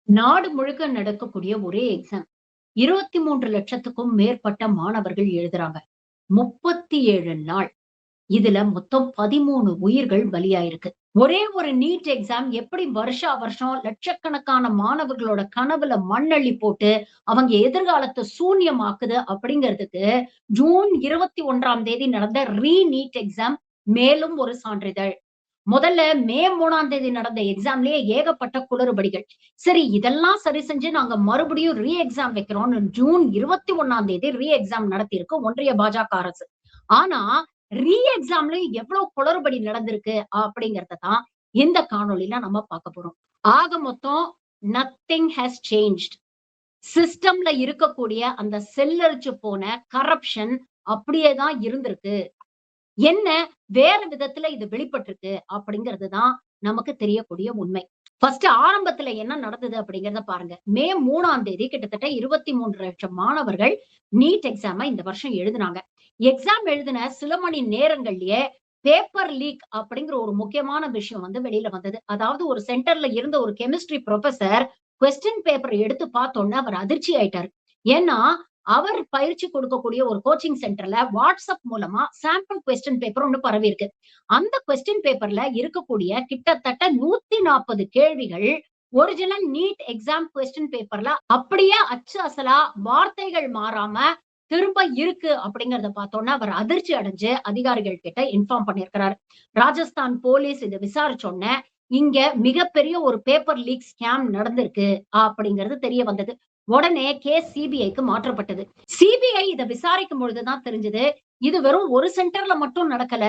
நாடு முழுக்க நடக்கக்கூடிய ஒரே எக்ஸாம். 23 லட்சத்துக்கும் மேற்பட்ட மாணவர்கள் எழுதுறாங்க. 37 நாள். இதுல மொத்தம் 13 உயிர்கள் பலியாயிருக்கு. ஒரே ஒரு நீட் எக்ஸாம் எப்படி வருஷா வருஷம் லட்சக்கணக்கான மாணவர்களோட கனவுல மண்ணள்ளி போட்டு, அவங்க எதிர்காலத்த சூன்யமாக்குது அப்படிங்கிறதுக்கு, ஜூன் 21ஆம் தேதி நடந்த நீட் எக்ஸாம் மேலும் ஒரு சான்றிதழ். முதல்ல மே 3ஆம் தேதி நடந்த எக்ஸாம்லயே ஏகப்பட்ட குளறுபடிகள். சரி இதெல்லாம் சரி செஞ்சு நாங்க மறுபடியும் எக்ஸாம் வைக்கிறோம்னு ஜூன் 21ஆம் தேதி எக்ஸாம் நடத்தியிருக்கு ஒன்றிய பாஜக அரசு. ஆனா எக்ஸாம்லயும் எவ்வளவு குளறுபடி நடந்திருக்கு அப்படிங்கறத தான் இந்த காணொளியில நம்ம பார்க்க போறோம். ஆக மொத்தம் நத்திங் ஹஸ் சேஞ்ச்ட். சிஸ்டம்ல இருக்கக்கூடிய அந்த செல்லரிச்சு போன கரப்ஷன் அப்படியே தான் இருந்திருக்கு. என்ன வேற விதத்துல இது வெளிப்பட்டிருக்கு அப்படிங்கிறது தான் நமக்கு தெரியக்கூடிய உண்மை. ஃபர்ஸ்ட் ஆரம்பத்துல என்ன நடந்தது அப்படிங்கறத பாருங்க. மே 3ஆம் தேதி கிட்டத்தட்ட 23 லட்சம் மாணவர்கள் நீட் எக்ஸாம இந்த வருஷம் எழுதினாங்க. எக்ஸாம் எழுதின சில மணி நேரங்கள்லயே பேப்பர் லீக் அப்படிங்கிற ஒரு முக்கியமான விஷயம் வந்து வெளியில வந்தது. அதாவது ஒரு சென்டர்ல இருந்த ஒரு கெமிஸ்ட்ரி புரொஃபசர் கொஸ்டின் பேப்பர் எடுத்து பார்த்தோன்னே அவர் அதிர்ச்சி ஆயிட்டாரு. ஏன்னா அவர் பயிற்சி கொடுக்கக்கூடிய ஒரு கோச்சிங் சென்டர்ல வாட்ஸ்அப் மூலமா சாம்பிள் கொஸ்டின் பேப்பர் ஒண்ணு பரவி இருக்கு. அந்த கொஸ்டின் பேப்பர்ல இருக்கக்கூடிய கிட்டத்தட்ட 140 கேள்விகள் ஒரிஜினல் நீட் எக்ஸாம் கொஸ்டின் பேப்பர்ல அப்படியே அச்சு அசலா வார்த்தைகள் மாறாம திரும்ப இருக்கு அப்படிங்கறத பார்த்தோன்னா அவர் அதிர்ச்சி அடைஞ்சு அதிகாரிகள் கிட்ட இன்ஃபார்ம் பண்ணிருக்கிறாரு. ராஜஸ்தான் போலீஸ் இதை விசாரிச்சோன்ன இங்க மிகப்பெரிய ஒரு பேப்பர் லீக் ஸ்கேம் நடந்திருக்கு அப்படிங்கிறது தெரிய வந்தது. உடனே கேஸ் சிபிஐக்கு மாற்றப்பட்டது. சிபிஐ இதை விசாரிக்கும் பொழுதுதான் தெரிஞ்சது இது வெறும் ஒரு சென்டர்ல மட்டும் நடக்கல.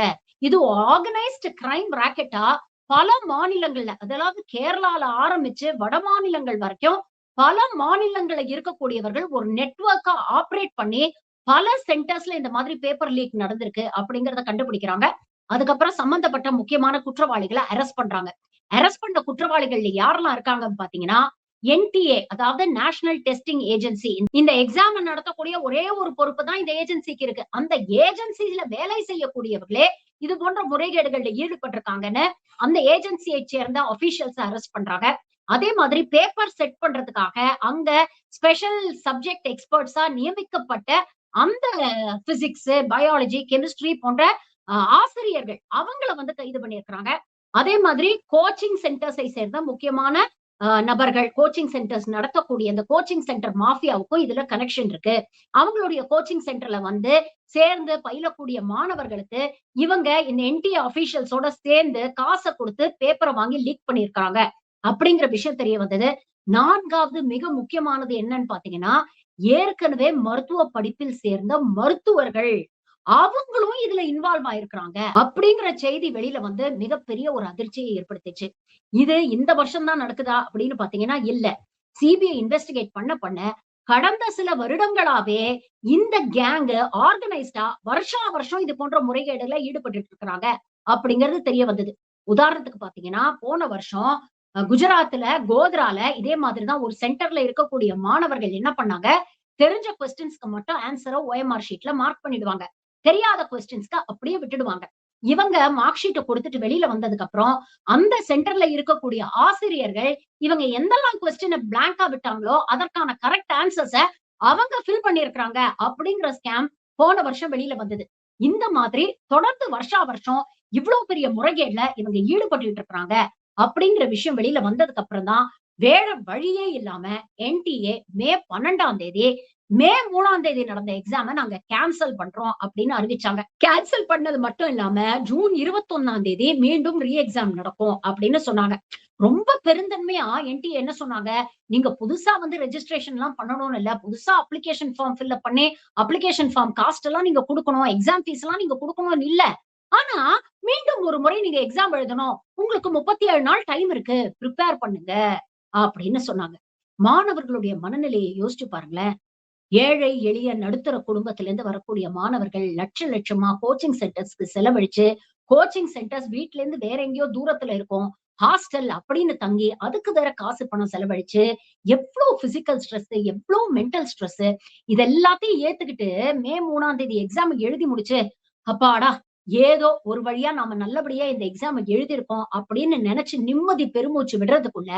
இது ஆர்கனைஸ்டு கிரைம் ராக்கெட்டா பல மாநிலங்கள்ல, அதாவது கேரளால ஆரம்பிச்சு வட மாநிலங்கள் வரைக்கும் பல மாநிலங்கள்ல இருக்கக்கூடியவர்கள் ஒரு நெட்வொர்க்கா ஆபரேட் பண்ணி பல சென்டர்ஸ்ல இந்த மாதிரி பேப்பர் லீக் நடந்திருக்கு அப்படிங்கறத கண்டுபிடிக்கிறாங்க. அதுக்கப்புறம் சம்பந்தப்பட்ட முக்கியமான குற்றவாளிகளை அரெஸ்ட் பண்றாங்க. அரெஸ்ட் பண்ண குற்றவாளிகள் யாரெல்லாம் இருக்காங்கன்னு பாத்தீங்கன்னா என்டிஏ, அதாவது நேஷனல் டெஸ்டிங் ஏஜென்சி. இந்த எக்ஸாம் நடத்தக்கூடிய ஒரே ஒரு பொறுப்பு தான் இந்த ஏஜென்சிக்கு இருக்கு. அந்த ஏஜென்சில வேலை செய்யக்கூடியவர்களே இது போன்ற முறைகேடுகள்ல ஈடுபட்டிருக்காங்கன்னு அந்த ஏஜென்சியை சேர்ந்த அபிஷியல்ஸ் அரெஸ்ட் பண்றாங்க. அதே மாதிரி பேப்பர் செட் பண்றதுக்காக அங்க ஸ்பெஷல் சப்ஜெக்ட் எக்ஸ்பர்ட்ஸா நியமிக்கப்பட்ட அந்த பிசிக்ஸ், பயாலஜி, கெமிஸ்ட்ரி போன்ற ஆசிரியர்கள் அவங்கள வந்து கைது பண்ணியிருக்கிறாங்க. அதே மாதிரி கோச்சிங் சென்டர்ஸை சேர்ந்த முக்கியமான நபர்கள், கோச்சிங் சென்டர்ஸ் நடத்தக்கூடிய அந்த கோச்சிங் சென்டர் மாஃபியாவுக்கும் இதுல கனெக்ஷன் இருக்கு. அவங்களுடைய கோச்சிங் சென்டர்ல வந்து சேர்ந்து பயிலக்கூடிய மாணவர்களுக்கு இவங்க இந்த என்டிஏ அபிஷியல்ஸோட சேர்ந்து காசை கொடுத்து பேப்பரை வாங்கி லீக் பண்ணிருக்காங்க அப்படிங்கிற விஷயம் தெரிய வந்தது. 4வது மிக முக்கியமானது என்னன்னு பாத்தீங்கன்னா, ஏற்கனவே மருத்துவ படிப்பில் சேர்ந்த மருத்துவர்கள் அவங்களும் இதுல இன்வால்வ் ஆயிருக்கிறாங்க அப்படிங்கிற செய்தி வெளியில வந்து மிகப்பெரிய ஒரு அதிர்ச்சியை ஏற்படுத்திச்சு. இது இந்த வருஷம் தான் நடக்குதா அப்படின்னு பாத்தீங்கன்னா இல்ல. சிபிஐ இன்வெஸ்டிகேட் பண்ண கடந்த சில வருடங்களாவே இந்த கேங் ஆர்கனைஸ்டா வருஷா வருஷம் இது போன்ற முறைகேடுல ஈடுபட்டு இருக்கிறாங்க அப்படிங்கிறது தெரிய வந்தது. உதாரணத்துக்கு பாத்தீங்கன்னா போன வருஷம் குஜராத்ல கோத்ரால இதே மாதிரிதான் ஒரு சென்டர்ல இருக்கக்கூடிய மாணவர்கள் என்ன பண்ணாங்க, தெரிஞ்ச கொஸ்டின்ஸ்க்கு மட்டும் ஆன்சரை ஓஎம்ஆர் ஷீட்ல மார்க் பண்ணிடுவாங்க. தெரியாத கொஸ்டின்ஸ்க்கு அப்படியே விட்டுடுவாங்க. இவங்க மார்க் ஷீட்டை கொடுத்துட்டு வெளியில வந்ததுக்கு அப்புறம் அந்த சென்டர்ல இருக்கக்கூடிய ஆசிரியர்கள் இவங்க எந்தெல்லாம் கொஸ்டினை பிளாங்கா விட்டாங்களோ அதற்கான கரெக்ட் ஆன்சர்ஸ அவங்க ஃபில் பண்ணிருக்கிறாங்க அப்படிங்கிற ஸ்கேம் போன வருஷம் வெளியில வந்தது. இந்த மாதிரி தொடர்ந்து வருஷா வருஷம் இவ்வளவு பெரிய முறைகேடுல இவங்க ஈடுபட்டு இருக்கிறாங்க அப்படிங்கிற விஷயம் வெளியில வந்ததுக்கு அப்புறம் தான் வேற வழியே இல்லாம என்டிஏ மே 12ஆம் தேதி மே 3ஆம் தேதி நடந்த எக்ஸாம நாங்க கேன்சல் பண்றோம் அப்படின்னு அறிவிச்சாங்க. கேன்சல் பண்ணது மட்டும் இல்லாம ஜூன் 21ஆம் தேதி மீண்டும் எக்ஸாம் நடக்கும் அப்படின்னு சொன்னாங்க. ரொம்ப பெருந்தன்மையா என்டிஏ என்ன சொன்னாங்க, நீங்க புதுசா வந்து ரெஜிஸ்ட்ரேஷன் எல்லாம் பண்ணணும்னு இல்ல, புதுசா அப்ளிகேஷன் ஃபார்ம் ஃபில் பண்ணி அப்ளிகேஷன் ஃபார்ம் காஸ்ட் எல்லாம் நீங்க கொடுக்கணும், எக்ஸாம் ஃபீஸ் எல்லாம் நீங்க கொடுக்கணும்னு இல்ல. ஆனா மீண்டும் ஒரு முறை நீங்க எக்ஸாம் எழுதணும், உங்களுக்கு 37 நாள் டைம் இருக்கு, ப்ரிப்பேர் பண்ணுங்க அப்படின்னு சொன்னாங்க. மாணவர்களுடைய மனநிலையை யோசிச்சு பாருங்களேன். ஏழை எளிய நடுத்தர குடும்பத்தில இருந்து வரக்கூடிய மாணவர்கள் லட்சமா கோச்சிங் சென்டர்ஸ்க்கு செலவழிச்சு, கோச்சிங் சென்டர்ஸ் வீட்ல இருந்து வேற எங்கேயோ தூரத்துல இருக்கும், ஹாஸ்டல் அப்படின்னு தங்கி அதுக்கு வேற காசு பணம் செலவழிச்சு எவ்வளவு பிசிக்கல் ஸ்ட்ரெஸ், எவ்வளவு மென்டல் ஸ்ட்ரெஸ், இது எல்லாத்தையும் ஏத்துக்கிட்டு மே 3ஆம் தேதி எக்ஸாம் எழுதி முடிச்சு அப்பாடா ஏதோ ஒரு வழியா நாம நல்லபடியா இந்த எக்ஸாம் எழுதியிருக்கோம் அப்படின்னு நினைச்சு நிம்மதி பெருமூச்சு விடுறதுக்குள்ள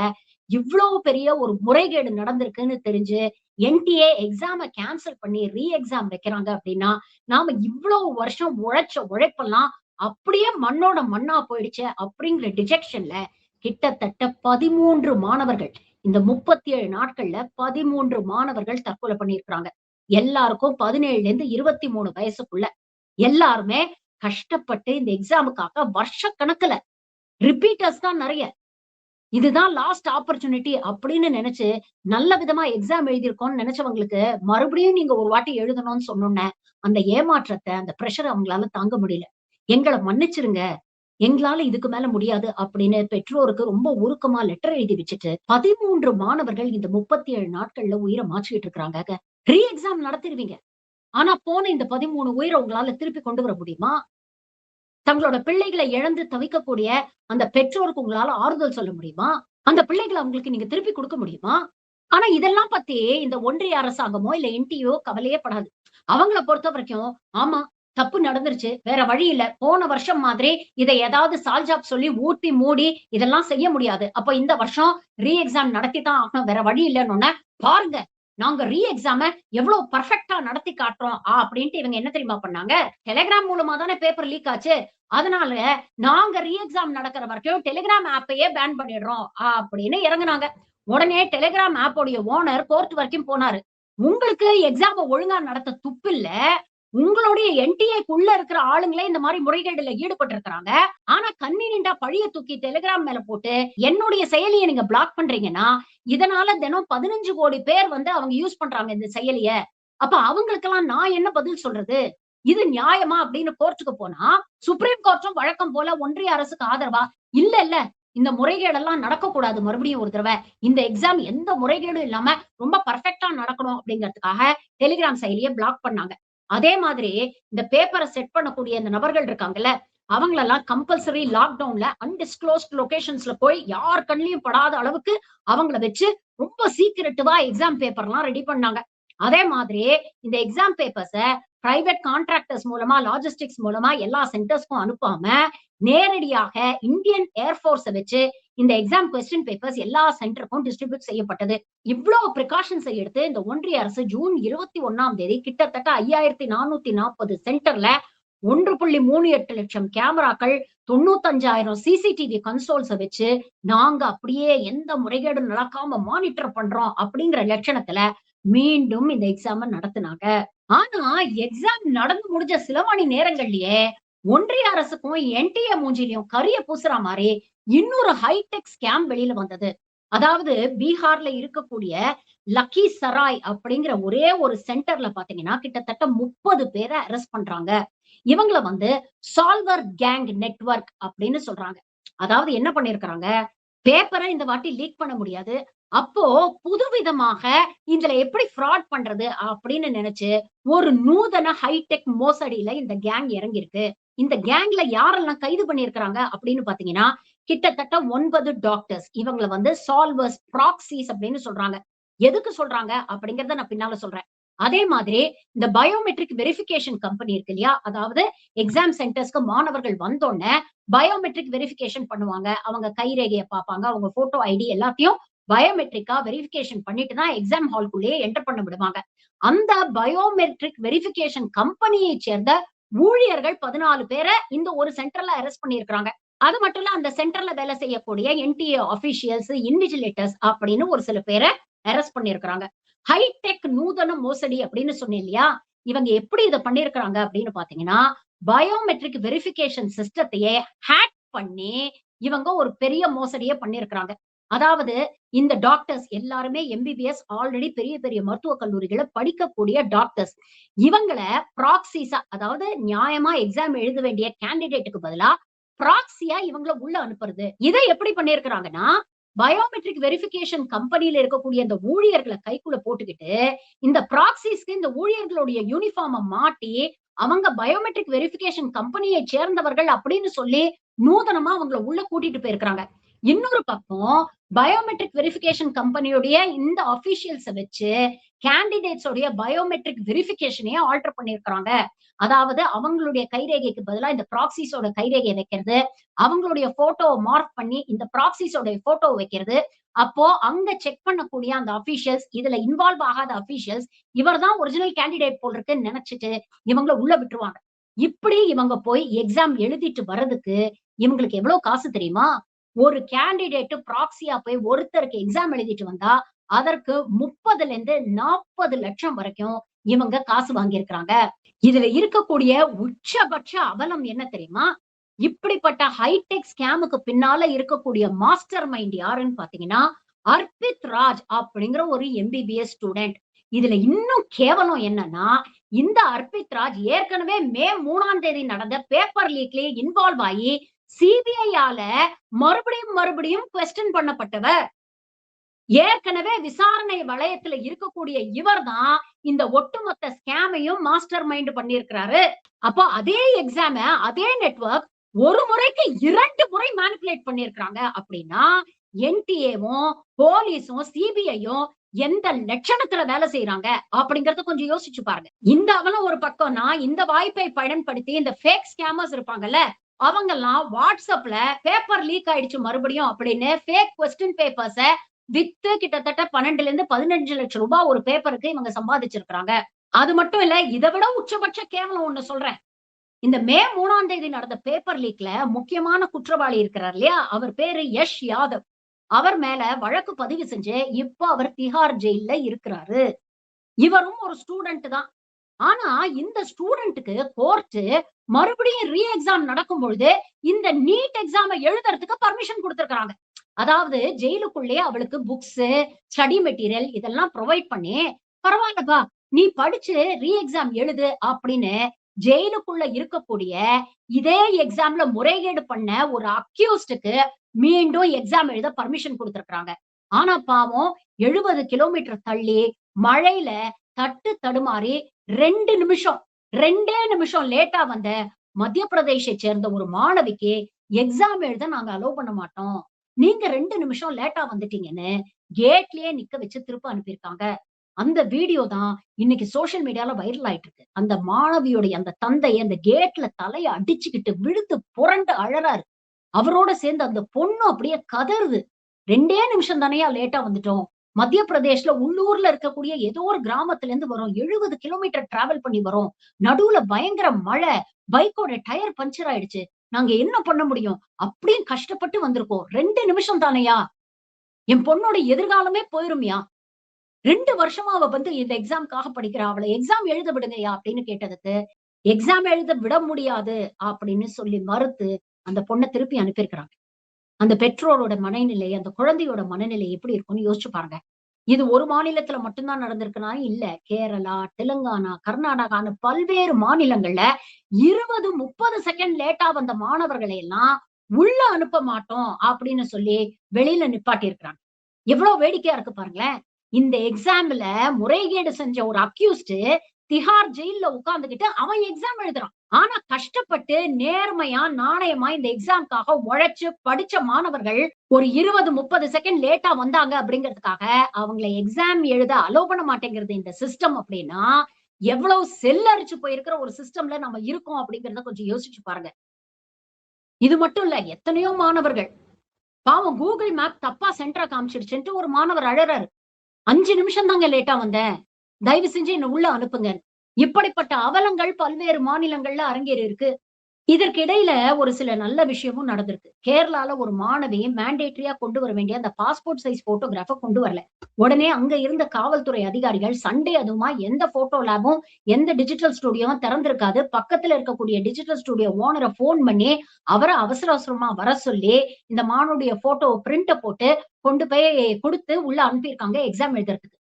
இவ்வளவு பெரிய ஒரு முறைகேடு நடந்திருக்குன்னு தெரிஞ்சு என்டிஏ எக்ஸாம கேன்சல் பண்ணி ரீ எக்ஸாம் வைக்கிறாங்க அப்படின்னா, நாம இவ்வளவு வருஷம் உழைச்ச உழைப்பெல்லாம் அப்படியே மண்ணோட மண்ணா போயிடுச்சே அப்படிங்கிற டிஜெக்ஷன்ல கிட்டத்தட்ட 13 மாணவர்கள் இந்த 37 நாட்கள்ல 13 மாணவர்கள் தற்கொலை பண்ணியிருக்கிறாங்க. எல்லாருக்கும் 17ல இருந்து 23 வயசுக்குள்ள. எல்லாருமே கஷ்டப்பட்டு இந்த எக்ஸாமுக்காக வருஷக்கணக்குல ரிப்பீட்டர்ஸ் தான் நெறைய. இதுதான் லாஸ்ட் ஆப்பர்ச்சுனிட்டி அப்படின்னு நினைச்சு நல்ல விதமா எக்ஸாம் எழுதியிருக்கோம்னு நினைச்சவங்களுக்கு மறுபடியும் நீங்க ஒரு வாட்டி எழுதணும்னு சொன்னோன்னே அந்த ஏமாற்றத்தை அந்த பிரஷர் அவங்களால தாங்க முடியல. எங்களை மன்னிச்சிருங்க, எங்களால இதுக்கு மேல முடியாது அப்படின்னு பெற்றோருக்கு ரொம்ப உருக்கமா லெட்டர் எழுதி வச்சுட்டு 13 மாணவர்கள் இந்த 37 நாட்கள்ல உயிரை மாச்சிட்டு இருக்கிறாங்க. ரீ எக்ஸாம் நடத்திடுவீங்க. ஆனா போன இந்த 13 உயிரை உங்களால திருப்பி கொண்டு வர முடியுமா? தங்களோட பிள்ளைகளை இழந்து தவிக்கக்கூடிய அந்த பெற்றோருக்கு உங்களால ஆறுதல் சொல்ல முடியுமா? அந்த பிள்ளைகள அவங்களுக்கு நீங்க திருப்பி குடுக்க முடியுமா? ஆனா இதெல்லாம் பத்தி இந்த ஒன்றிய அரசாங்கமோ, இல்ல என்டிஓ கவலையே படாது. அவங்கள பொறுத்தவரைக்கும், ஆமா தப்பு நடந்துருச்சு. வேற வழி இல்ல. போன வருஷம் மாதிரி இத ஏதாவது சால்ஜாப் சொல்லி ஊத்தி மூடி இதெல்லாம் செய்ய முடியாது. அப்ப இந்த வருஷம் ரீ எக்ஸாம் நடத்தி தான் ஆகணும். வேற வழி இல்லன்னோனே, பாருங்க நாங்க ரீ எக்ஸாம எவ்வளவு பெர்ஃபெக்ட்டா நடத்தி காட்டுறோம். அப்படின்ட்டு இவங்க என்ன தெரியுமா பண்ணாங்க? டெலிகிராம் மூலமா தானே பேப்பர் லீக் ஆச்சு. அதனால நாங்க ரீ எக்ஸாம் நடக்கிற வரைக்கும் டெலிகிராம் ஆப்பையே பேன் பண்ணிடுறோம் அப்படின்னு இறங்குனாங்க. உடனே டெலிகிராம் ஆப்போடைய ஓனர் கோர்ட் வரைக்கும் போனாரு. உங்களுக்கு எக்ஸாம ஒழுங்கா நடத்த துப்பில்ல. உங்களுடைய என்டிஏக்குள்ள இருக்கிற ஆளுங்களே இந்த மாதிரி முறைகேடுல ஈடுபட்டு இருக்காங்க. ஆனா கன்வீனியன்ட்டா பழிய தூக்கி டெலிகிராம் மேல போட்டு என்னுடைய செயலிய நீங்க பிளாக் பண்றீங்கன்னா, இதனால தினம் 15 கோடி பேர் வந்து அவங்க யூஸ் பண்றாங்க இந்த செயலிய. அப்ப அவங்களுக்கெல்லாம் நான் என்ன பதில் சொல்றது? இது நியாயமா அப்படின்னு கோர்ட்டுக்கு போனா, சுப்ரீம் கோர்ட்டும் வழக்கம் போல ஒன்றிய அரசுக்கு ஆதரவா, இல்ல இல்ல இந்த முறைகேடெல்லாம் நடக்கக்கூடாது மறுபடியும் ஒரு தடவ. இந்த எக்ஸாம் எந்த முறைகேடும் இல்லாம ரொம்ப பெர்ஃபெக்ட்டா நடக்கணும் அப்படிங்கிறதுக்காக டெலிகிராம் செயலிய பிளாக் பண்ணாங்க. அதே மாதிரி இந்த பேப்பர செட் பண்ணக்கூடிய இந்த நபர்கள் இருக்காங்கல்ல, அவங்களெல்லாம் கம்பல்சரி லாக்டவுன்ல அன்டிஸ்குளோஸ்ட் லொகேஷன்ஸ்ல போய் யார் கண்லயும் படாத அளவுக்கு அவங்கள வச்சு ரொம்ப சீக்ரெட்டிவா எக்ஸாம் பேப்பர்லாம் ரெடி பண்ணாங்க. அதே மாதிரி இந்த எக்ஸாம் பேப்பர்ஸ பிரைவேட் கான்ட்ராக்டர்ஸ் மூலமா, லாஜிஸ்டிக்ஸ் மூலமா எல்லா சென்டர்ஸ்க்கும் அனுப்பாம, நேரடியாக இந்தியன் ஏர் ஃபோர்ஸ வச்சு இந்த எக்ஸாம் கொஸ்டின் பேப்பர்ஸ் எல்லா சென்டருக்கும் டிஸ்ட்ரிபியூட் செய்யப்பட்டது. இவ்வளவு பிரிகாஷன்ஸை எடுத்து இந்த ஒன்றிய அரசு ஜூன் 21ஆம் தேதி கிட்டத்தட்ட 5440 சென்டர்ல 1.38 லட்சம் கேமராக்கள், 95,000 சிசிடிவி கன்சோல்ஸ வச்சு நாங்க அப்படியே எந்த முறைகேடும் நடக்காம மானிட்டர் பண்றோம் அப்படிங்கிற லட்சணத்துல மீண்டும் இந்த எக்ஸாம நடத்துனாங்க. ஆனா எக்ஸாம் நடந்து முடிஞ்ச சில மணி நேரங்கள்லயே ஒன்றிய அரசுக்கும் என்டிஏ மூஞ்சிலையும் கரிய பூசுற மாதிரி இன்னொரு ஹைடெக் ஸ்கேம் வெளியில வந்தது. அதாவது பீகார்ல இருக்கக்கூடிய லக்கி சராய் அப்படிங்கிற ஒரே ஒரு சென்டர்ல பாத்தீங்கன்னா கிட்டத்தட்ட 30 பேரை அரெஸ்ட் பண்றாங்க. இவங்கள வந்து சால்வர் கேங் நெட்வொர்க் அப்படின்னு சொல்றாங்க. அதாவது என்ன பண்ணிருக்காங்க, பேப்பரை இந்த வாட்டி லீக் பண்ண முடியாது. அப்போ புதுவிதமாக இதுல எப்படி ஃப்ராட் பண்றது அப்படின்னு நினைச்சு ஒரு நூதன ஹைடெக் மோசடியில இந்த கேங் இறங்கியிருக்கு. இந்த கேங்ல யாரெல்லாம் கைது பண்ணியிருக்கிறாங்க அப்படின்னு பாத்தீங்கன்னா, கிட்டத்தட்ட 9 டாக்டர்ஸ். இவங்கள வந்து சால்வர்ஸ், ப்ராக்ஸிஸ் அப்படின்னு சொல்றாங்க. எதுக்கு சொல்றாங்க அப்படிங்கிறத நான் பின்னால சொல்றேன். அதே மாதிரி இந்த பயோமெட்ரிக் வெரிஃபிகேஷன் கம்பெனி இருக்கு இல்லையா? அதாவது எக்ஸாம் சென்டர்ஸ்க்கு மாணவர்கள் வந்தோனே பயோமெட்ரிக் வெரிஃபிகேஷன் பண்ணுவாங்க. அவங்க கைரேகைய பார்ப்பாங்க. அவங்க போட்டோ ஐடி எல்லாத்தையும் பயோமெட்ரிக்கா வெரிஃபிகேஷன் பண்ணிட்டு தான் எக்ஸாம் ஹால்குள்ளேயே என்டர் பண்ண விடுவாங்க. அந்த பயோமெட்ரிக் வெரிஃபிகேஷன் கம்பெனியை சேர்ந்த ஊழியர்கள் 14 பேரை இந்த ஒரு சென்டர்ல அரெஸ்ட் பண்ணியிருக்கிறாங்க. அது மட்டும் இல்ல அந்த சென்டர்ல வேலை செய்யக்கூடிய என்டிஏ ஆபிஷியல்ஸ், இன்விஜிலேட்டர்ஸ் அப்படின்னு ஒரு சில பேரை அரெஸ்ட் பண்ணியிருக்கிறாங்க. ஹைடெக் நூதன மோசடி அப்படின்னு சொன்னேன் இல்லையா? இவங்க எப்படி இத பண்ணியிருக்கிறாங்க அப்படின்னு பாத்தீங்கன்னா, பயோமெட்ரிக் வெரிஃபிகேஷன் சிஸ்டத்தையே ஹேக் பண்ணி இவங்க ஒரு பெரிய மோசடியே பண்ணியிருக்கிறாங்க. அதாவது இந்த டாக்டர்ஸ் எல்லாருமே எம்பிபிஎஸ் ஆல்ரெடி பெரிய பெரிய மருத்துவக் கல்லூரிகள படிக்கக்கூடிய டாக்டர்ஸ். இவங்கள ப்ராக்ஸிஸா அதாவது நியாயமா எக்ஸாம் எழுத வேண்டிய கேண்டிடேட்டுக்கு பதிலா ப்ராக்ஸியா இவங்கள உள்ள அனுப்புறது. இத எப்படி பண்ணியிருக்கிறாங்கன்னா, பயோமெட்ரிக் வெரிஃபிகேஷன் கம்பெனில இருக்கக்கூடிய இந்த ஊழியர்கள கைக்குள்ள போட்டுக்கிட்டு, இந்த ப்ராக்ஸிஸ்க்கு இந்த ஊழியர்களுடைய யூனிஃபார்ம மாட்டி, அவங்க பயோமெட்ரிக் வெரிஃபிகேஷன் கம்பெனியை சேர்ந்தவர்கள் அப்படின்னு சொல்லி நூதனமா அவங்கள உள்ள கூட்டிட்டு போயிருக்கிறாங்க. இன்னொரு பக்கம் பயோமெட்ரிக் வெரிஃபிகேஷன் கம்பெனியுடைய இந்த அபிஷியல்ஸ வச்சு கேண்டிடேட்ஸ் உடைய பயோமெட்ரிக் வெரிஃபிகேஷனையே ஆல்டர் பண்ணியிருக்கிறாங்க. அதாவது அவங்களுடைய கைரேகைக்கு பதிலா இந்த ப்ராக்ஸிஸோட கைரேகை வைக்கிறது, அவங்களுடைய போட்டோவ மார்க் பண்ணி இந்த ப்ராக்ஸிஸோட போட்டோ வைக்கிறது, அப்போ அங்க செக் பண்ணக்கூடிய அந்த அபிஷியல்ஸ், இதுல இன்வால்வ் ஆகாத அபிஷியல்ஸ், இவர் தான் ஒரிஜினல் கேண்டிடேட் போல இருக்குன்னு நெனச்சுட்டு இவங்கள உள்ள விட்டுருவாங்க. இப்படி இவங்க போய் எக்ஸாம் எழுதிட்டு வர்றதுக்கு இவங்களுக்கு எவ்வளவு காசு தெரியுமா? ஒரு கேண்டிடேட் ப்ராக்ஸியா போய் ஒருத்தருக்கு எக்ஸாம் எழுதிட்டு வந்தா, அதற்கு 30ல இருந்து 40 லட்சம் வரைக்கும் இவங்க காசு வாங்கியிருக்கிறாங்க. இதுல இருக்கக்கூடிய உச்சபட்ச அவலம் என்ன தெரியுமா? இப்படிப்பட்ட ஹைடெக் ஸ்கேமுக்கு பின்னால இருக்கக்கூடிய மாஸ்டர் மைண்ட் யாருன்னு பாத்தீங்கன்னா, அர்பித் ராஜ் அப்படிங்கிற ஒரு எம்பிபிஎஸ் ஸ்டூடண்ட். இதுல இன்னும் கேவலம் என்னன்னா, இந்த அர்பித் ராஜ் ஏற்கனவே மே 3ஆம் தேதி நடந்த பேப்பர் லீக்லயே இன்வால்வ் ஆயி சிபிஐயால மறுபடியும் கொஸ்டின் பண்ணப்பட்டவர். ஏற்கனவே விசாரணை வளையத்துல இருக்கக்கூடிய இவர் தான் இந்த ஒட்டுமொத்த ஸ்கேமையும் மாஸ்டர் மைண்ட் பண்ணியிருக்கிறாரு. அப்போ அதே எக்ஸாம அதே நெட்வொர்க் ஒரு முறைக்கு 2 முறை மேனிபுலேட் பண்ணியிருக்காங்க அப்படின்னா, என்டிஏவும், போலீஸும், சிபிஐயும் எந்த லட்சணத்துல வேலை செய்யறாங்க அப்படிங்கறத கொஞ்சம் யோசிச்சு பாருங்க. இந்த அவலம் ஒரு பக்கம்னா, இந்த வாய்ப்பை பயன்படுத்தி இந்த ஃபேக் ஸ்கேமர்ஸ் இருப்பாங்கல்ல, அவங்கெல்லாம் வாட்ஸ்அப்ல பேப்பர் லீக் ஆயிடுச்சு மறுபடியும் அப்படின்னு ஃபேக் கொஸ்டின் பேப்பர்ஸ வித்து கிட்டத்தட்ட 12ல இருந்து 15 லட்சம் ரூபாய் ஒரு பேப்பருக்கு இவங்க சம்பாதிச்சிருக்காங்க. அது மட்டும் இல்ல, இதை விட உச்சபட்ச கேவலம் ஒண்ணு சொல்றேன். இந்த மே 3ஆம் தேதி நடந்த பேப்பர் லீக்ல முக்கியமான குற்றவாளி இருக்கிறார் இல்லையா? அவர் பேரு யஷ் யாதவ். அவர் மேல வழக்கு பதிவு செஞ்சு இப்ப அவர் திஹார் ஜெயில்ல இருக்கிறாரு. இவரும் ஒரு ஸ்டூடெண்ட் தான். ஆனா இந்த ஸ்டூடெண்ட்க்கு கோர்ட் மறுபடியும் ரீ எக்ஸாம் நடக்கும் பொழுது இந்த நீட் எக்ஸாம எழுதுறதுக்கு பர்மிஷன் கொடுத்திருக்காங்க. அதாவது ஜெயிலுக்குள்ளேயே அவளுக்கு புக்ஸ், ஸ்டடி மெட்டீரியல் இதெல்லாம் ப்ரொவைட் பண்ணி, பரவாயில்லப்பா நீ படிச்சு ரீ எக்ஸாம் எழுது அப்படின்னு ஜெயிலுக்குள்ள இருக்கக்கூடிய இதே எக்ஸாம்ல முறைகேடு பண்ண ஒரு அக்யூஸ்டுக்கு மீண்டும் எக்ஸாம் எழுத பர்மிஷன் கொடுத்திருக்காங்க. ஆனா பாவம் 70 கிலோமீட்டர் தள்ளி மழையில தட்டு தடுமாறி 2 நிமிஷம் 2 நிமிஷம் லேட்டா வந்த மத்திய பிரதேசை சேர்ந்த ஒரு மாணவிக்கு எக்ஸாம் எழுத நாங்க அலோவ் பண்ண மாட்டோம். நீங்க 2 நிமிஷம் லேட்டா வந்துட்டீங்கன்னு கேட்லயே நிக்க வச்சு திருப்ப அனுப்பியிருக்காங்க. அந்த வீடியோ தான் இன்னைக்கு சோசியல் மீடியால வைரல் ஆயிட்டு இருக்கு. அந்த மாணவியோட அந்த தந்தை அந்த கேட்ல தலைய அடிச்சுக்கிட்டு விழுந்து புரண்டு அழறாரு. அவரோட சேர்ந்து அந்த பொண்ணு அப்படியே கதறுது. 2 நிமிஷம் தானையா லேட்டா வந்துட்டோம். மத்திய பிரதேஷ்ல உள்ளூர்ல இருக்கக்கூடிய ஏதோ ஒரு கிராமத்துல இருந்து வரும். 70 கிலோமீட்டர் டிராவல் பண்ணி வரோம். நடுவுல பயங்கர மழை. பைக்கோட டயர் பஞ்சர் ஆயிடுச்சு. நாங்க என்ன பண்ண முடியும்? அப்படியும் கஷ்டப்பட்டு வந்திருக்கோம். 2 நிமிஷம் தானையா? என் பொண்ணோட எதிர்காலமே போயிரும்யா. 2 வருஷமா அவ வந்து இந்த எக்ஸாம்க்காக படிக்கிறா. அவள எக்ஸாம் எழுத விடுங்கய்யா அப்படின்னு கேட்டதுக்கு, எக்ஸாம் எழுத விட முடியாது அப்படின்னு சொல்லி மறுத்து அந்த பொண்ண திருப்பி அனுப்பியிருக்கிறாங்க. அந்த பெற்றோரோட மனநிலை, அந்த குழந்தையோட மனநிலை எப்படி இருக்கும்னு யோசிச்சு பாருங்க. இது ஒரு மாநிலத்துல மட்டும் தான் நடந்திருக்குன்னா இல்ல. கேரளா, தெலுங்கானா, கர்நாடகான்னு பல்வேறு மாநிலங்கள்ல 20, 30 செகண்ட் லேட்டா வந்த மாணவர்களை எல்லாம் உள்ள அனுப்ப மாட்டோம் அப்படின்னு சொல்லி வெளியில நிப்பாட்டி இருக்கிறாங்க. எவ்வளவு வேடிக்கையா இருக்கு பாருங்களேன். இந்த எக்ஸாம்ல முறைகேடு செஞ்ச ஒரு அக்யூஸ்ட் திஹார் ஜெயில்ல உட்கார்ந்துகிட்டு அவன் எக்ஸாம் எழுதுறான். ஆனா கஷ்டப்பட்டு நேர்மையா, நாணயமா இந்த எக்ஸாம்க்காக உழைச்சு படிச்ச மாணவர்கள் ஒரு 20, 30 செகண்ட் லேட்டா வந்தாங்க அப்படிங்கிறதுக்காக அவங்களை எக்ஸாம் எழுத அலோவ் பண்ண மாட்டேங்கிறது இந்த சிஸ்டம் அப்படின்னா, எவ்வளவு செல்லரிச்சு போயிருக்கிற ஒரு சிஸ்டம்ல நம்ம இருக்கோம் அப்படிங்கிறத கொஞ்சம் யோசிச்சு பாருங்க. இது மட்டும் இல்ல, எத்தனையோ மாணவர்கள் பாவம் கூகுள் மேப் தப்பா சென்டரை காமிச்சிடுச்சுன்ட்டு ஒரு மாணவர் அழறாரு. 5 நிமிஷம் தாங்க லேட்டா வந்தேன். தயவு செஞ்சு என்ன உள்ள அனுப்புங்க. இப்படிப்பட்ட அவலங்கள் பல்வேறு மாநிலங்கள்ல அரங்கேறி இருக்கு. இதற்கு இடையில ஒரு சில நல்ல விஷயமும் நடந்திருக்கு. கேரளால ஒரு மாணவி மேண்டேட்டரியா கொண்டு வர வேண்டிய அந்த பாஸ்போர்ட் சைஸ் போட்டோகிராஃப கொண்டு வரல. உடனே அங்க இருந்த காவல்துறை அதிகாரிகள் சண்டே அதுவுமா எந்த போட்டோ லேபும், எந்த டிஜிட்டல் ஸ்டுடியோவும் திறந்திருக்காது. பக்கத்துல இருக்கக்கூடிய டிஜிட்டல் ஸ்டுடியோ ஓனர போன் பண்ணி அவர அவசர அவசரமா வர சொல்லி இந்த மாணவியுடைய போட்டோ பிரிண்ட்ட போட்டு கொண்டு போய் குடுத்து உள்ள அனுப்பியிருக்காங்க எக்ஸாம் எழுதுறதுக்கு.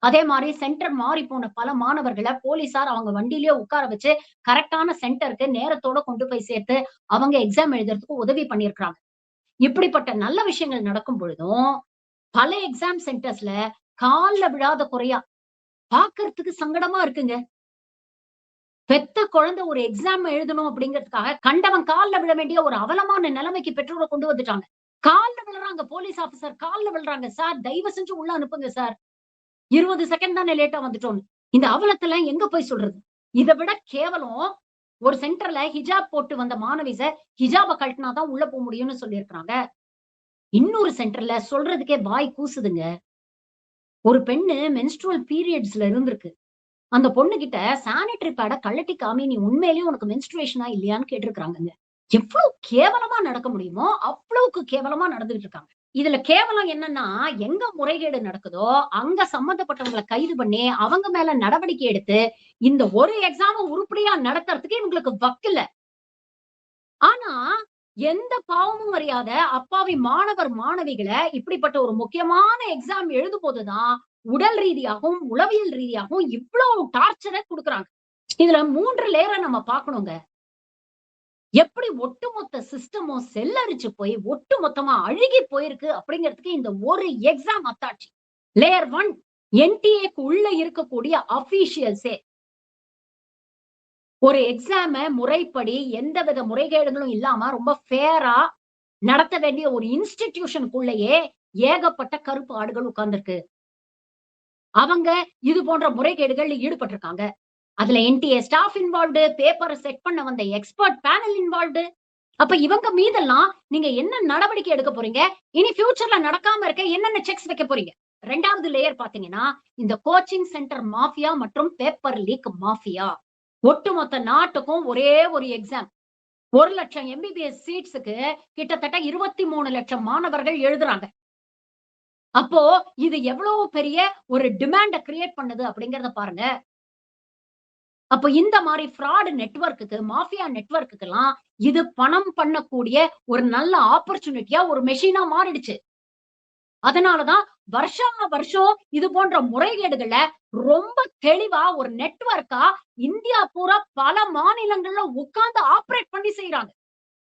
அதே மாதிரி சென்டர் மாறி போன பல மாணவர்கள போலீசார் அவங்க வண்டியிலேயே உட்கார வச்சு கரெக்டான சென்டருக்கு நேரத்தோட கொண்டு போய் சேர்த்து அவங்க எக்ஸாம் எழுதுறதுக்கு உதவி பண்ணியிருக்காங்க. இப்படிப்பட்ட நல்ல விஷயங்கள் நடக்கும் பொழுதும் பல எக்ஸாம் சென்டர்ஸ்ல கால்ல விழாத குறையா பாக்குறதுக்கு சங்கடமா இருக்குங்க. பெத்த குழந்தை ஒரு எக்ஸாம் எழுதணும் அப்படிங்கிறதுக்காக கண்டவன் கால்ல விழ வேண்டிய ஒரு அவலமான நிலைமைக்கு பெற்றோரை கொண்டு வந்துட்டாங்க. கால்ல விழுறாங்க போலீஸ் ஆபீசர், கால்ல விழுறாங்க. சார் தயவு செஞ்சு உள்ள அனுப்புங்க சார். 20 செகண்ட் தானே லேட்டா வந்துட்டோம். இந்த அவலத்துல எங்க போய் சொல்றது? இதை விட கேவலம் ஒரு சென்டர்ல ஹிஜாப் போட்டு வந்த மாணவிச ஹிஜாப கழட்டினாதான் உள்ள போக முடியும்னு சொல்லியிருக்காங்க. இன்னொரு சென்டர்ல சொல்றதுக்கே வாய் கூசுதுங்க. ஒரு பெண்ணு மென்ஸ்ட்ருவல் பீரியட்ஸ்ல இருந்திருக்கு. அந்த பொண்ணுகிட்ட சானிட்டரி பேட கழட்டி காமி, நீ உண்மையிலேயே உனக்கு மென்ஸ்ட்ருவேஷனா இல்லையான்னு கேட்டிருக்காங்கங்க. எவ்வளவு கேவலமா நடக்க முடியுமோ, அவ்வளவுக்கு கேவலமா நடந்துகிட்டு இருக்காங்க. இதுல கேவலம் என்னன்னா, எங்க முறைகேடு நடக்குதோ, அங்க சம்பந்தப்பட்டவங்கள கைது பண்ணி, அவங்க மேல நடவடிக்கை எடுத்து, இந்த ஒரு எக்ஸாம உருப்படியா நடத்துறதுக்கு இவங்களுக்கு வக்கில்ல. ஆனா, எந்த பாவமும் அறியாத அப்பாவி மாணவர், மாணவிகள இப்படிப்பட்ட ஒரு முக்கியமான எக்ஸாம் எழுதும்போது தான், உடல் ரீதியாகவும், உளவியல் ரீதியாகவும் இவ்வளவு டார்ச்சர குடுக்குறாங்க. இதுல 3 லேயர நம்ம பார்க்கணுங்க. எப்படி ஒட்டுமொத்த சிஸ்டமும் செல்லரிச்சு போய், ஒட்டுமொத்தமா அழுகி போயிருக்கு அப்படிங்கிறதுக்கு இந்த ஒரு எக்ஸாம் அத்தாட்சி. லேயர் 1 என்டிஏக்கு உள்ள இருக்கக்கூடிய அஃபிஷியல்ஸே ஒரு எக்ஸாம முறைப்படி எந்தவித முறைகேடுகளும் இல்லாம ரொம்ப ஃபேரா நடத்த வேண்டிய ஒரு இன்ஸ்டிடியூஷனுக்குள்ளேயே ஏகப்பட்ட கருப்பு ஆடுகள் உட்கார்ந்திருக்கு. அவங்க இது போன்ற முறைகேடுகள்ல ஈடுபட்டிருக்காங்க. அதுல என்டிஏ ஸ்டாஃப் இன்வால்வ்டு, பேப்பர செட் பண்ண வந்த எக்ஸ்பர்ட் பேனல் இன்வால்வ்டு. அப்ப இவங்க மீதெல்லாம் நீங்க என்ன நடவடிக்கை எடுக்க போறீங்க? இனி ஃபியூச்சர்ல நடக்காம இருக்க என்னென்ன செக்ஸ் வைக்க போறீங்க? 2வது லேயர் பார்த்தீங்கன்னா, இந்த கோச்சிங் சென்டர் மாஃபியா மற்றும் பேப்பர் லீக் மாஃபியா. ஒட்டுமொத்த நாட்டுக்கும் ஒரே ஒரு எக்ஸாம். 1,00,000 எம்பிபிஎஸ் சீட்ஸ்க்கு கிட்டத்தட்ட 23,00,000 மாணவர்கள் எழுதுறாங்க. அப்போ இது எவ்வளவு பெரிய ஒரு டிமாண்ட கிரியேட் பண்ணுது அப்படிங்கிறத பாருங்க. அப்ப இந்த மாரி ஃப்ராட் நெட்வொர்க்குக்கு, மாஃபியா நெட்வொர்க்குக்கெல்லாம் இது பணம் பண்ணக்கூடிய ஒரு நல்ல ஆப்பர்ச்சுனிட்டியா ஒரு மெஷினா மாறிடுச்சு. அதனால தான் வருஷா வருஷம் இது போன்ற முறைகேடுகள ரொம்ப தெளிவா ஒரு நெட்வொர்க்கா இந்தியா பூரா பல மாநிலங்கள்ல உட்கார்ந்து ஆப்பரேட் பண்ணி செய்றாங்க.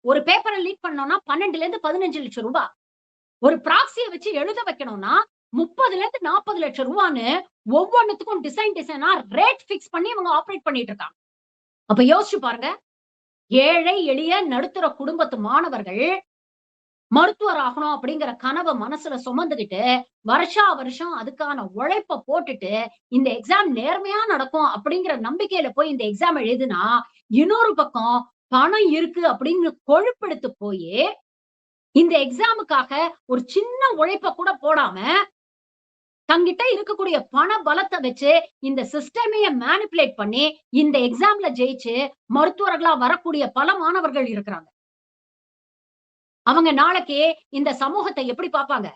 ஒரு பேப்பர லீக் பண்ணோம்னா 12லேருந்து 15 லட்சம் ரூபாய். ஒரு ப்ராக்ஸிய வச்சு எழுத வைக்கணும்னா 30லேருந்து 40 லட்சம் ரூபான்னு ஒவ்வொன்னுத்துக்கும் டிசைனா ரேட் பிக்ஸ் பண்ணி இவங்க ஆப்பரேட் பண்ணிட்டு இருக்காங்க. அப்ப யோசிச்சு பாருங்க. ஏழை, எளிய, நடுத்தர குடும்பத்து மாணவர்கள் மருத்துவர் ஆகணும் அப்படிங்கிற கனவ மனசுல சுமந்துகிட்டு, வருஷா வருஷம் அதுக்கான உழைப்ப போட்டுட்டு, இந்த எக்ஸாம் நேர்மையா நடக்கும் அப்படிங்கிற நம்பிக்கையில போய் இந்த எக்ஸாம் எழுதுனா, இன்னொரு பக்கம் பணம் இருக்கு அப்படின்னு கொழுப்பெடுத்து போயி, இந்த எக்ஸாமுக்காக ஒரு சின்ன உழைப்ப கூட போடாம, தங்கிட்ட இருக்கக்கூடிய பண பலத்த வச்சு, இந்த சிஸ்டமையே மேனிபுலேட் பண்ணி, இந்த எக்ஸாம்ல ஜெயிச்சு, மருத்துவர்களா வரக்கூடிய பல மாணவர்கள் இருக்கிறாங்க. அவங்க நாளைக்கு இந்த சமூகத்த எப்படி பார்ப்பாங்க?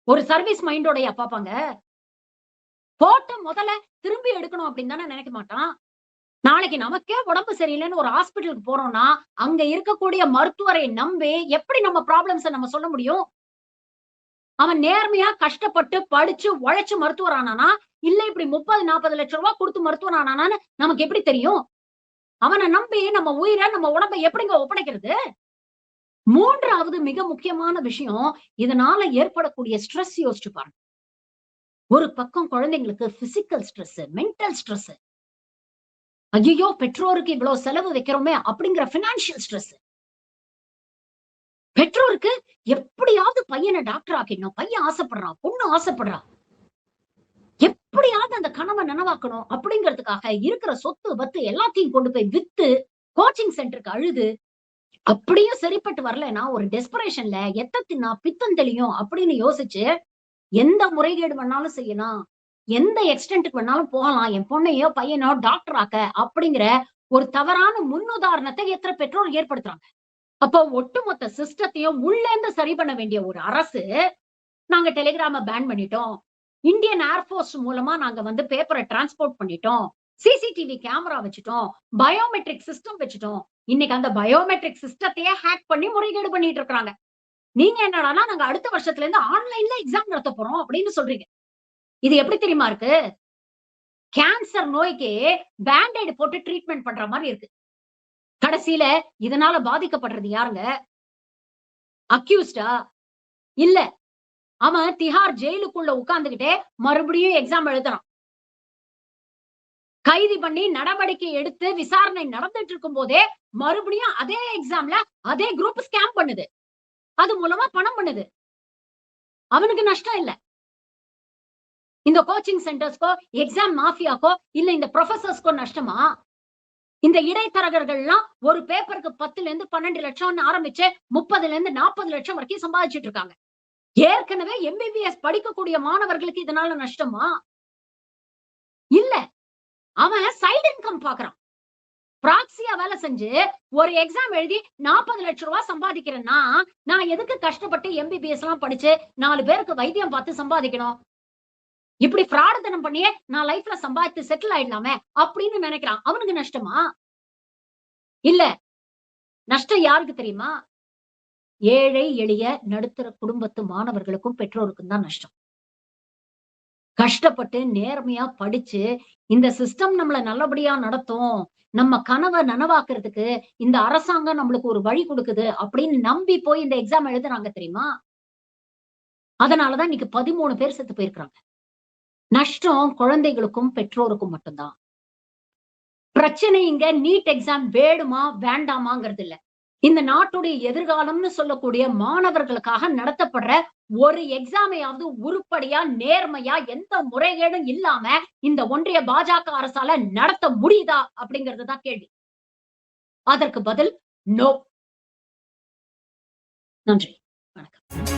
ஒரு சர்வீஸ் மைண்டோடயா பார்ப்பாங்க? போட்ட முதல்ல திரும்பி எடுக்கணும் அப்படின்னு தானே நினைக்க மாட்டான். நாளைக்கு நமக்கே உடம்பு சரியில்லன்னு ஒரு ஹாஸ்பிடலுக்கு போறோம்னா, அங்க இருக்கக்கூடிய மருத்துவரை நம்பி எப்படி நம்ம ப்ராப்ளம்ஸ நம்ம சொல்ல முடியும்? அவன் நேர்மையா கஷ்டப்பட்டு படிச்சு உழைச்சு மருத்துவர் ஆனானா? இல்ல இப்படி 30, 40 லட்சம் ரூபாய் குடுத்து மருத்துவர் ஆனானான்னு நமக்கு எப்படி தெரியும்? அவன நம்பி நம்ம உயிர, நம்ம உடம்ப எப்படிங்க ஒப்படைக்கிறது? 3வது மிக முக்கியமான விஷயம், இதனால ஏற்படக்கூடிய ஸ்ட்ரெஸ் யோசிச்சு பாருங்க. ஒரு பக்கம் குழந்தைங்களுக்கு பிசிக்கல் ஸ்ட்ரெஸ், மென்டல் ஸ்ட்ரெஸ். ஐயையோ! பெற்றோருக்கு இவ்ளோ செலவு வைக்கிறோமே அப்படிங்கிற பினான்சியல் ஸ்ட்ரெஸ். பெற்றோருக்கு எப்படியாவது பையன டாக்டர் ஆக்கிடணும். பையன் ஆசைப்படுறான், பொண்ணு ஆசைப்படுறா. எப்படியாவது அந்த கனவ நனவாக்கணும் அப்படிங்கிறதுக்காக இருக்கிற சொத்து, பத்து எல்லாத்தையும் கொண்டு போய் வித்து, கோச்சிங் சென்டருக்கு அழுது, அப்படியும் சரிப்பட்டு வரலைன்னா ஒரு டெஸ்பரேஷன்ல எத்த தின்னா பித்தம் தெளியும் அப்படின்னு யோசிச்சு, எந்த முறைகேடு வேணாலும் செய்யலாம். எந்த எக்ஸ்டென்ட்க்கு வேணாலும் போகலாம். என் பொண்ணையோ, பையனோ டாக்டர் ஆக்க அப்படிங்கிற ஒரு தவறான முன்னுதாரணத்தை எத்தன பெற்றோர் ஏற்படுத்துறாங்க. அப்போ ஒட்டுமொத்த சிஸ்டத்தையும் உள்ளேந்து சரி பண்ண வேண்டிய ஒரு அரசு, நாங்க டெலிகிராம பேன் பண்ணிட்டோம். இந்தியன் ஏர்ஃபோர்ஸ் மூலமா நாங்க வந்து பேப்பர டிரான்ஸ்போர்ட் பண்ணிட்டோம். சிசிடிவி கேமரா வச்சுட்டோம். பயோமெட்ரிக் சிஸ்டம் வச்சுட்டோம். இன்னைக்கு அந்த பயோமெட்ரிக் சிஸ்டத்தையே ஹேக் பண்ணி முறைகேடு பண்ணிட்டு இருக்காங்க. நீங்க என்னடான்னா, நாங்க அடுத்த வருஷத்துல இருந்து ஆன்லைன்ல எக்ஸாம் நடத்த போறோம் அப்படின்னு சொல்றீங்க. இது எப்படி தெரியுமா இருக்கு? கேன்சர் நோய்க்கு பேண்டேட் போட்டு ட்ரீட்மெண்ட் பண்ற மாரி இருக்கு. கடைசியில இதனால பாதிக்கப்படுறது யாருங்க? அக்யூஸ்டா? இல்ல. அவன் திஹார் ஜெயிலுக்குள்ள உட்கார்ந்துகிட்டே மறுபடியும் எக்ஸாம் எழுதுறான். கைது பண்ணி நடவடிக்கை எடுத்து விசாரணை நடந்துட்டு இருக்கும்போதே, மறுபடியும் அதே எக்ஸாம்ல அதே குரூப் ஸ்கேம் பண்ணுது. அது மூலமா பணம் பண்ணுது. அவனுக்கு நஷ்டம் இல்ல. இந்த கோச்சிங் சென்டர்ஸ்க்கோ, எக்ஸாம் மாஃபியாக்கோ, இல்ல இந்த புரொஃபசர்ஸ்க்கோ நஷ்டமா? இந்த இடைத்தரகர்கள்லாம் ஒரு பேப்பருக்கு 10ல இருந்து 12 லட்சம்னு ஆரம்பிச்சு 30ல இருந்து 40 லட்சம் வரைக்கும் சம்பாதிச்சுட்டு இருக்காங்க. ஏற்கனவே எம்பிபிஎஸ் படிக்கக்கூடிய மாணவர்களுக்கு இதனால நஷ்டமா? இல்ல. அவன் சைடு இன்கம் பாக்குறான். ப்ராக்ஸியா வேலை செஞ்சு ஒரு எக்ஸாம் எழுதி 40 லட்சம் ரூபாய் சம்பாதிக்கிறேன்னா, நான் எதுக்கு கஷ்டப்பட்டு எம்பிபிஎஸ் எல்லாம் படிச்சு 4 பேருக்கு வைத்தியம் பார்த்து சம்பாதிக்கணும்? இப்படி ஃப்ராடுத்தனம் பண்ணியே நான் லைஃப்ல சம்பாதித்து செட்டில் ஆயிடலாமே அப்படின்னு நினைக்கிறான். அவனுக்கு நஷ்டமா? இல்ல. நஷ்டம் யாருக்கு தெரியுமா? ஏழை, எளிய, நடுத்தர குடும்பத்து மாணவர்களுக்கும், பெற்றோருக்கும் தான் நஷ்டம். கஷ்டப்பட்டு நேர்மையா படிச்சு, இந்த சிஸ்டம் நம்மள நல்லபடியா நடத்தும். நம்ம கனவ நனவாக்குறதுக்கு இந்த அரசாங்கம் நம்மளுக்கு ஒரு வழி குடுக்குது அப்படின்னு நம்பி போய் இந்த எக்ஸாம் எழுதுறாங்க தெரியுமா? அதனால தான் இன்னைக்கு 13 பேர் செத்து போயிருக்காங்க. நஷ்டம் குழந்தைகளுக்கும், பெற்றோருக்கும் மட்டும் தான். பிரச்சனை இங்க நீட் எக்ஸாம் வேணுமா, வேண்டாமாங்கிறது இல்ல. இந்த நாட்டுடைய எதிர்காலம்னு சொல்லக்கூடிய மாணவர்களுக்காக நடத்தப்படுற ஒரு எக்ஸாமையாவது உருப்படியா, நேர்மையா, எந்த முறைகேடும் இல்லாம இந்த ஒன்றிய பாஜக அரசால நடத்த முடியுதா? அப்படிங்கிறது தான் கேள்வி. அதற்கு பதில் நோ. நன்றி. வணக்கம்.